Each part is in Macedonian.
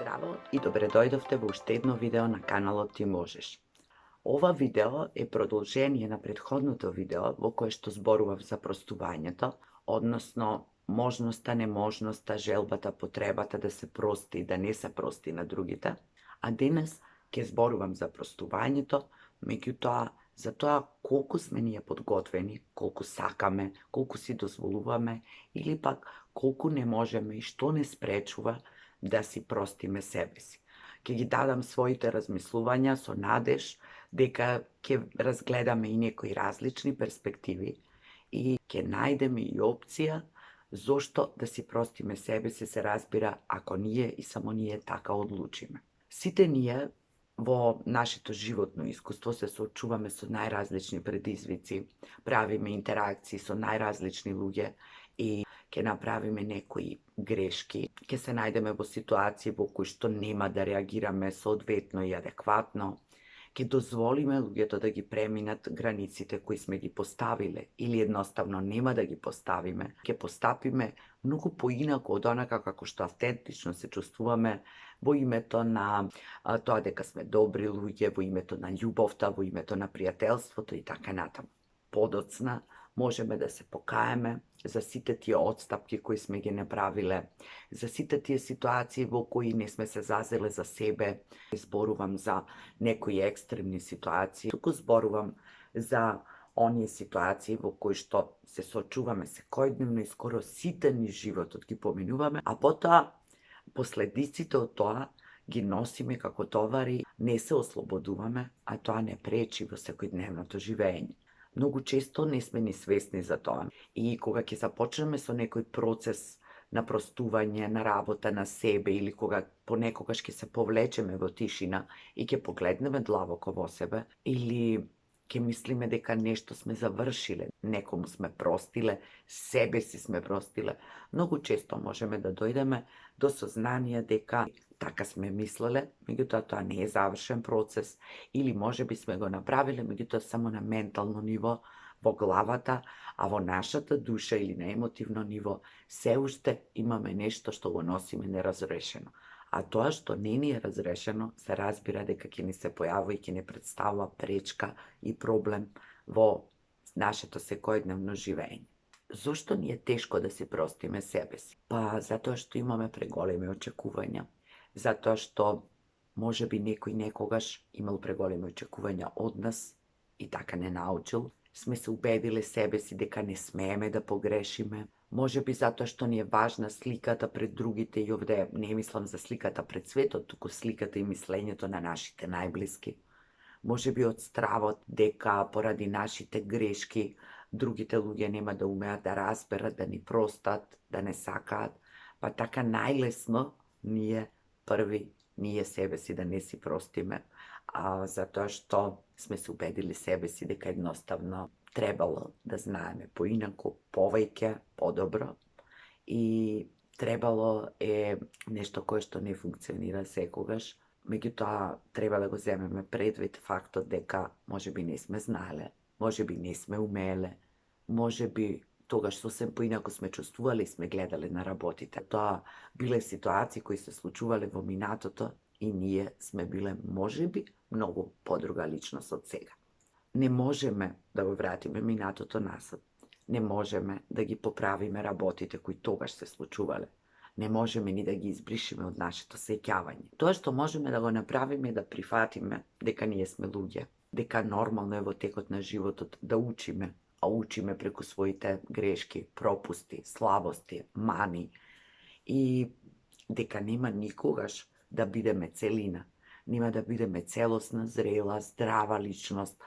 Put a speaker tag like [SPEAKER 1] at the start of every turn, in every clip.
[SPEAKER 1] Здраво и добре дојдовте во уште едно видео на каналот Ти можеш. Ова видео е продолжение на претходното видео во кое што зборував за простувањето, односно можноста, неможноста, желбата, потребата да се прости и да не се прости на другите, а денес ќе зборувам за простувањето, меѓутоа за тоа колку сме ние подготвени, колку сакаме, колку си дозволуваме или пак колку не можеме и што не спречува да си простиме себе си. Ќе ги дадам своите размислувања со надеж дека ќе разгледаме и некои различни перспективи и ќе најдеме и опција зошто да си простиме себе си, се разбира, ако ние и само ние така одлучиме. Сите ние во нашето животно искуство се соочуваме со најразлични предизвици, правиме интеракции со најразлични луѓе и ќе направиме некои грешки, ќе се најдеме во ситуации во кои што нема да реагираме соодветно и адекватно, ќе дозволиме луѓето да ги преминат границите кои сме ги поставиле или едноставно нема да ги поставиме, ќе постапиме многу поинаку од онака како што автентично се чувствуваме во името на тоа дека сме добри луѓе, во името на љубовта, во името на пријателството и така натаму. Подоцна можеме да се покаеме за сите тие одстапки кои сме ги направиле, за сите тие ситуации во кои не сме се зазеле за себе. Зборувам за некои екстремни ситуации, туку зборувам за оние ситуации во кои што се соочуваме секојдневно и скоро сите ни животот ги поминуваме, а потоа последиците од тоа ги носиме како товари, не се ослободуваме, а тоа не пречи во секојдневното живење. Многу често не сме ни свесни за тоа. И кога ќе започнеме со некој процес на простување, на работа на себе или кога понекогаш ќе се повлечеме во тишина и ќе погледнеме длабоко во себе или ќе мислиме дека нешто сме завршиле, некому сме простиле, себе си сме простиле, многу често можеме да дојдеме до сознание дека така сме мислеле, меѓутоа тоа не е завршен процес, или можеби сме го направиле, меѓутоа само на ментално ниво, во главата, а во нашата душа или на емотивно ниво се уште имаме нешто што го носиме неразрешено. А тоа што не ни е разрешено, се разбира дека ќе ни се појавува и ќе ни представува пречка и проблем во нашето секојдневно живење. Зошто ни е тешко да си простиме себе си? Па затоа што имаме преголеми очекувања, затоа што можеби некој некогаш имал преголеми очекувања од нас и така не научил, сме се убедиле себе си дека не смееме да погрешиме, можеби затоа што ни е важна сликата пред другите и овде не мислам за сликата пред светот, туку сликата и мислењето на нашите најблиски. Можеби од стравот дека поради нашите грешки другите луѓе нема да умеат да разберат, да ни простат, да не сакаат, па така најлесно ние први, ние себе си да не си простиме, затоа што сме се убедили себе си дека едноставно требало да знаеме поинаку, повеќе, подобро и требало е нешто кое што не функционира секогаш, меѓутоа треба да го земеме предвид фактот дека можеби не сме знаеле, можеби не сме умееле, можеби тогаш сосем поинаку сме чувствувале и сме гледале на работите. Тоа биле ситуации кои се случувале во минатото и ние сме биле можеби многу подруга личност од сега. Не можеме да го вратиме минатото назад. Не можеме да ги поправиме работите кои тогаш се случувале. Не можеме ни да ги избришиме од нашето сеќавање. Тоа што можеме да го направиме е да прифатиме дека ние сме луѓе, дека нормално е во текот на животот да учиме, а учиме преку своите грешки, пропусти, слабости, мани и дека нема никогаш да бидеме целина, нема да бидеме целосна, зрела, здрава личност,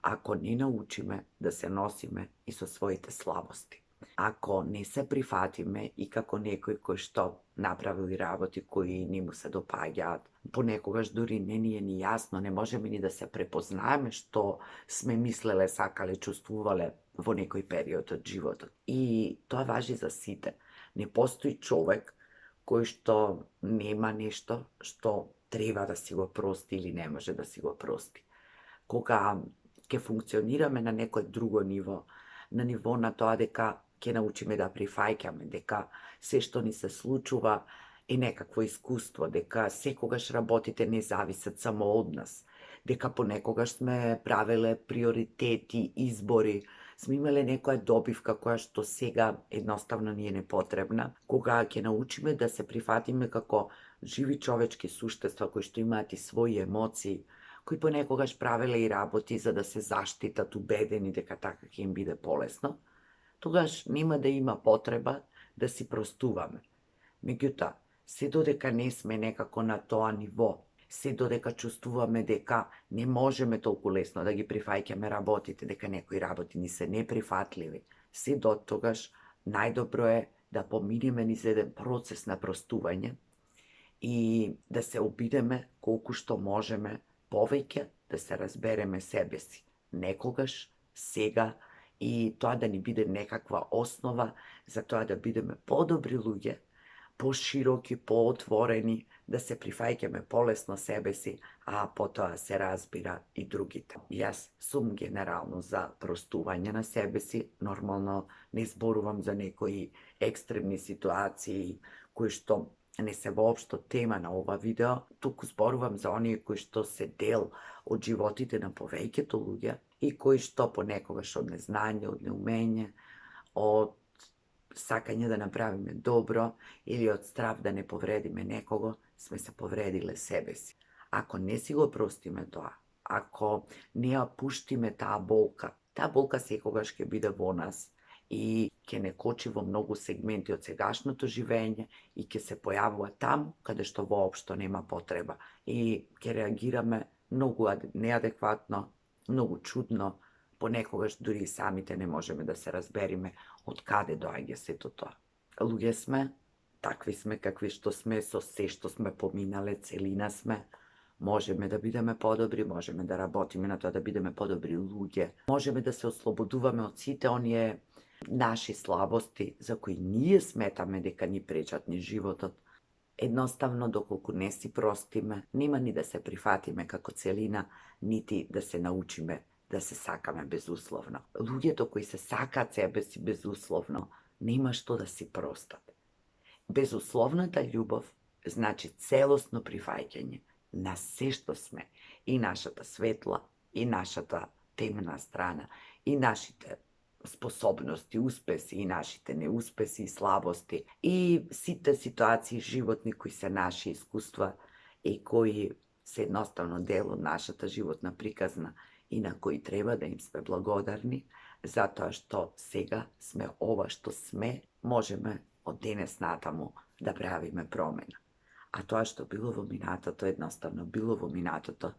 [SPEAKER 1] ако не научиме да се носиме и со своите слабости. Ако не се прифатиме и како некој кој што направил и работи кои не му се допаѓаат, понекогаш дури не ни е ни јасно, не можеме ни да се препознаеме што сме мислеле, сакале, чувствувале во некој период од животот. И тоа важи за сите. Не постои човек кој што нема нешто што треба да си го прости или не може да си го прости. Кога ќе функционираме на некој друго ниво, на ниво на тоа дека ќе научиме да прифаќаме, дека се што ни се случува и некакво искуство, дека секогаш работите не зависат само од нас, дека понекогаш сме правеле приоритети, избори, сме имале некоја добивка која што сега едноставно ни е непотребна, кога ќе научиме да се прифатиме како живи човечки суштества кои што имаат и своји емоции, кои понекогаш правеле и работи за да се заштитат, убедени дека така ќе им биде полесно, тогаш нема да има потреба да си простуваме. Меѓутоа, се додека не сме некако на тоа ниво, се додека чувствуваме дека не можеме толку лесно да ги прифаќаме работите, дека некои работи ни се неприфатливи, се до тогаш најдобро е да поминеме низ еден процес на простување и да се обидеме колку што можеме повеќе да се разбереме себе си. Некогаш, сега, и тоа да ни биде некаква основа за тоа да бидеме подобри луѓе, пошироки, поотворени, да се прифаќаме полесно себе си, а потоа се разбира и другите. Јас сум генерално за простување на себе си, нормално не зборувам за некои екстремни ситуации кои што не се воопшто тема на ова видео, туку зборувам за оние кои што се дел од животите на повеќето луѓе и кои што понекогаш од незнање, од неумење, од сакање да направиме добро или од страв да не повредиме некого, сме се повредиле себе си. Ако не си го простиме тоа, ако не ја пуштиме таа болка секогаш ќе биде во нас и ќе не кочи во многу сегменти од сегашното живење и ќе се појавува таму каде што воопшто нема потреба и ќе реагираме многу неадекватно, многу чудно, понекогаш дури и самите не можеме да се разбериме од каде доаѓа сето тоа. Луѓе сме, такви сме какви што сме, со се што сме поминале, целина сме, можеме да бидеме подобри, можеме да работиме на тоа да бидеме подобри луѓе, можеме да се ослободуваме од сите оние наши слабости за кои ние сметаме дека ни пречат ни животот. Едноставно, доколку не си простиме, нема ни да се прифатиме како целина, нити да се научиме да се сакаме безусловно. Луѓето кои се сакаат себе си безусловно, нема што да си простат. Безусловната љубов значи целосно прифаќање на се што сме, и нашата светла, и нашата темна страна, и нашите способности, успеси, и нашите неуспеси и слабости, и сите ситуации животни кои се наши искуства и кои се едноставно дел од нашата животна приказна и на кои треба да им сме благодарни, затоа што сега сме ова што сме, можеме од денес натаму да правиме промена. А тоа што било во минатото, едноставно било во минатото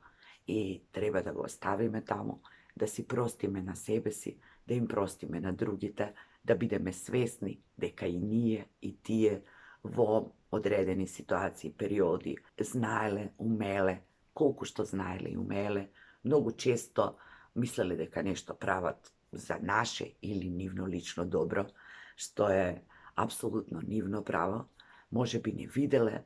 [SPEAKER 1] и треба да го оставиме таму, да си простиме на себе си, да им простиме на другите, да бидеме свесни дека и ние и тие во одредени ситуации, периоди, знаеле, умеле, колку што знаеле и умеле, многу често мислеле дека нешто прават за наше или нивно лично добро, што е апсолутно нивно право, може би не виделе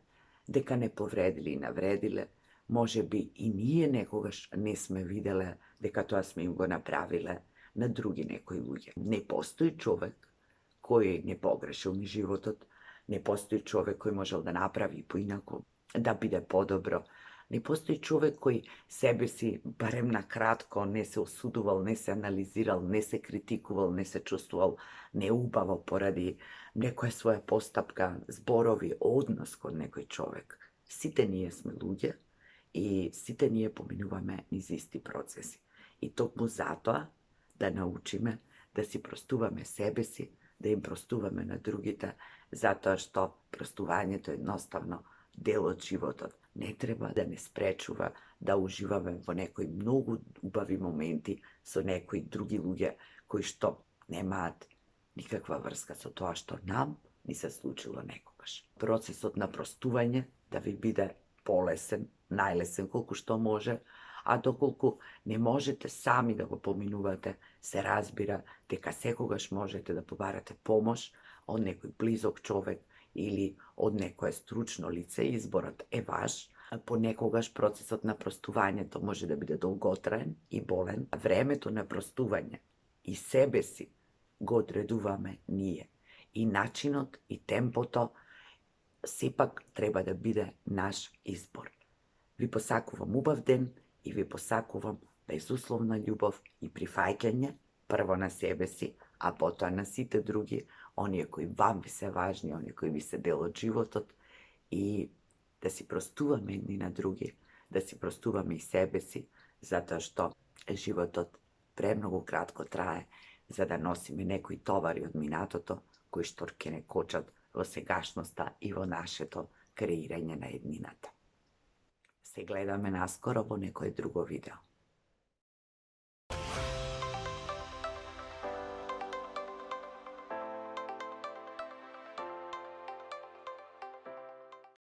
[SPEAKER 1] дека не повредиле и навредиле, може би и ние некогаш не сме виделе дека тоа сме им го направиле на други некои луѓе. Не постои човек кој не погрешил ни животот, не постои човек кој можел да направи поинаку, да биде подобро, не постои човек кој себе си, барем на кратко, не се осудувал, не се анализирал, не се критикувал, не се чувствувал неубаво поради некоја своја постапка, зборови, однос кон некој човек. Сите ние сме луѓе и сите ние поминуваме низ исти процеси. И токму затоа да научиме да си простуваме себе си, да им простуваме на другите, затоа што простувањето е едноставно дел од животот. Не треба да не спречува да уживаме во некои многу убави моменти со некои други луѓе кои што немаат никаква врска со тоа што нам ни се случило некогаш. Процесот на простување да ви биде полесен, најлесен колку што може, а доколку не можете сами да го поминувате, се разбира дека секогаш можете да побарате помош од некој близок човек или од некое стручно лице, изборот е ваш. Понекогаш процесот на простувањето може да биде долготраен и болен. Времето на простување и себе си го одредуваме ние. И начинот, и темпото, сепак треба да биде наш избор. Ви посакувам убав ден и ви посакувам безусловна љубов и прифаќање, прво на себе си, а потоа на сите други, оние кои вам ви се важни, оние кои ви се дел од животот, и да си простуваме едни на други, да си простуваме и себе си, затоа што животот премногу кратко трае за да носиме некои товари од минатото, кои што ќе не кочат во сегашноста и во нашето креирање на еднината. Се гледаме наскоро во некое друго видео.